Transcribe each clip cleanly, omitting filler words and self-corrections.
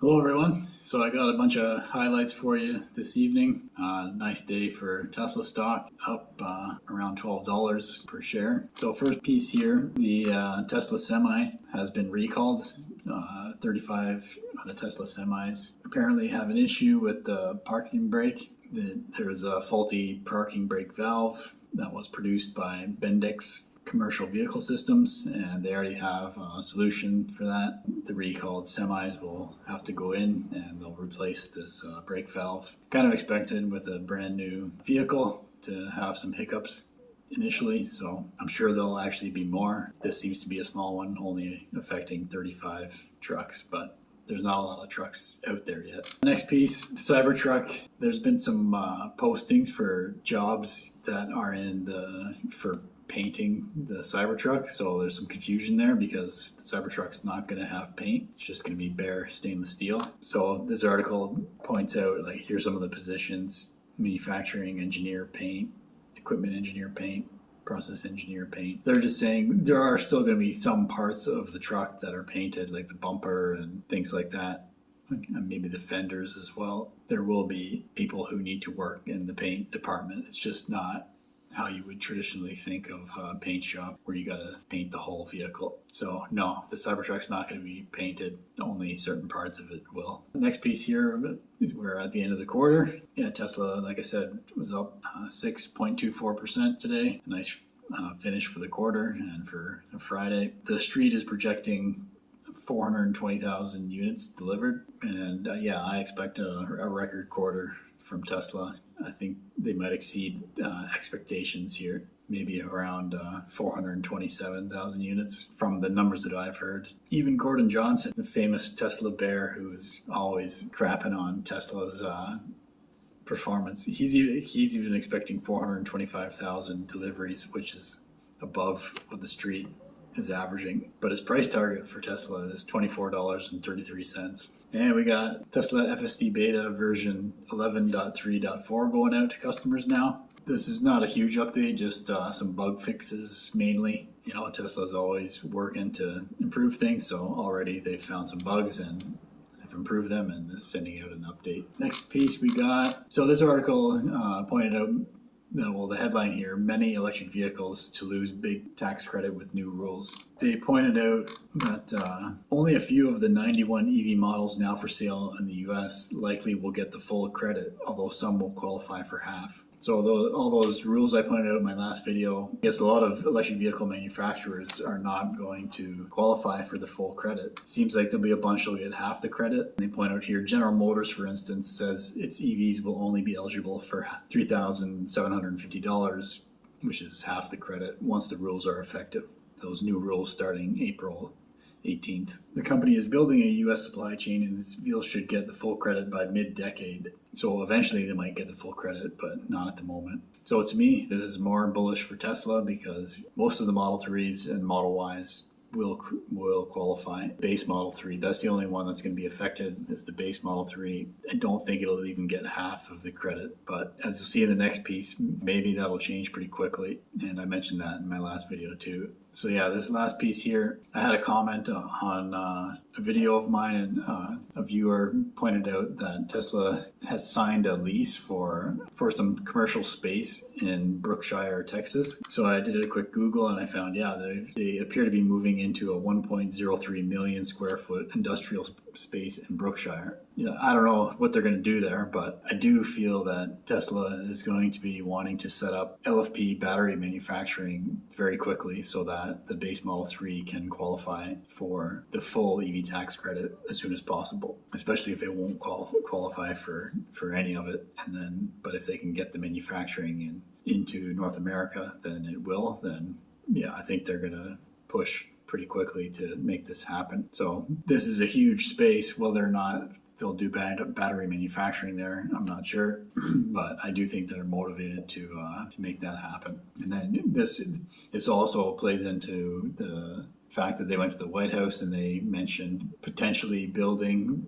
Hello everyone. So I got a bunch of highlights for you this evening. Nice day for Tesla stock, up around $12 per share. So first piece here, the Tesla Semi has been recalled. 35 of the Tesla Semis apparently have an issue with the parking brake. There's a faulty parking brake valve that was produced by Bendix Commercial Vehicle Systems, and they already have a solution for that. The recalled semis will have to go in and they'll replace this brake valve. Kind of expected with a brand new vehicle to have some hiccups initially, so I'm sure there'll actually be more. This seems to be a small one, only affecting 35 trucks, but there's not a lot of trucks out there yet. Next piece, the Cybertruck. There's been some postings for jobs that are for painting the Cybertruck, so there's some confusion there because the Cybertruck's not going to have paint. It's just going to be bare stainless steel. So this article points out, like, here's some of the positions: manufacturing engineer paint, equipment engineer paint, process engineer paint. They're just saying there are still going to be some parts of the truck that are painted, like the bumper and things like that, and maybe the fenders as well. There will be people who need to work in the paint department. It's just not how you would traditionally think of a paint shop where you got to paint the whole vehicle. So no, the Cybertruck's not going to be painted. Only certain parts of it will. The next piece here, we're at the end of the quarter. Yeah, Tesla, like I said, was up 6.24% today. A nice finish for the quarter and for Friday. The street is projecting 420,000 units delivered, and yeah, I expect a record quarter from Tesla. I think they might exceed expectations here, maybe around 427,000 units from the numbers that I've heard. Even Gordon Johnson, the famous Tesla bear who is always crapping on Tesla's performance, he's even expecting 425,000 deliveries, which is above what the street is averaging. But his price target for Tesla is $24.33. And we got Tesla FSD Beta version 11.3.4 going out to customers now. This is not a huge update, just some bug fixes mainly. You know, Tesla's always working to improve things, so already they've found some bugs and have improved them and is sending out an update. Next piece we got, so this article pointed out, well, the headline here: many electric vehicles to lose big tax credit with new rules. They pointed out that only a few of the 91 EV models now for sale in the US likely will get the full credit, although some will qualify for half. So all those rules I pointed out in my last video, I guess a lot of electric vehicle manufacturers are not going to qualify for the full credit. Seems like there'll be a bunch that'll get half the credit. They point out here, General Motors, for instance, says its EVs will only be eligible for $3,750, which is half the credit once the rules are effective. Those new rules starting April 18th. The company is building a U.S. supply chain, and its vehicles should get the full credit by mid-decade. So eventually they might get the full credit, but not at the moment. So to me, this is more bullish for Tesla because most of the Model 3s and Model Ys will qualify. Base Model 3, that's the only one that's going to be affected, is the base Model 3. I don't think it'll even get half of the credit, but as you'll see in the next piece, maybe that'll change pretty quickly, and I mentioned that in my last video too. So yeah, this last piece here, I had a comment on a video of mine, and a viewer pointed out that Tesla has signed a lease for some commercial space in Brookshire, Texas. So I did a quick Google and I found, yeah, they appear to be moving into a 1.03 million square foot industrial space in Brookshire. Yeah, I don't know what they're going to do there, but I do feel that Tesla is going to be wanting to set up LFP battery manufacturing very quickly so that the base Model 3 can qualify for the full EV tax credit as soon as possible, especially if it won't qualify for any of it. But if they can get the manufacturing into North America, then it will. Then yeah, I think they're going to push pretty quickly to make this happen. So this is a huge space. Whether or not they'll do battery manufacturing there, I'm not sure, but I do think they're motivated to make that happen. And then this also plays into the fact that they went to the White House and they mentioned potentially building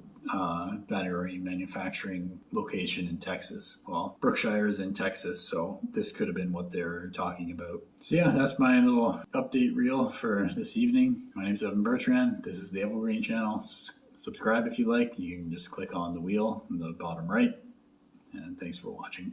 battery manufacturing location in Texas. Well, Brookshire is in Texas, so this could have been what they're talking about. So yeah, that's my little update reel for this evening. My name is Evan Bertrand. This is the Evergreen channel. subscribe if you like. You can just click on the wheel in the bottom right. And thanks for watching.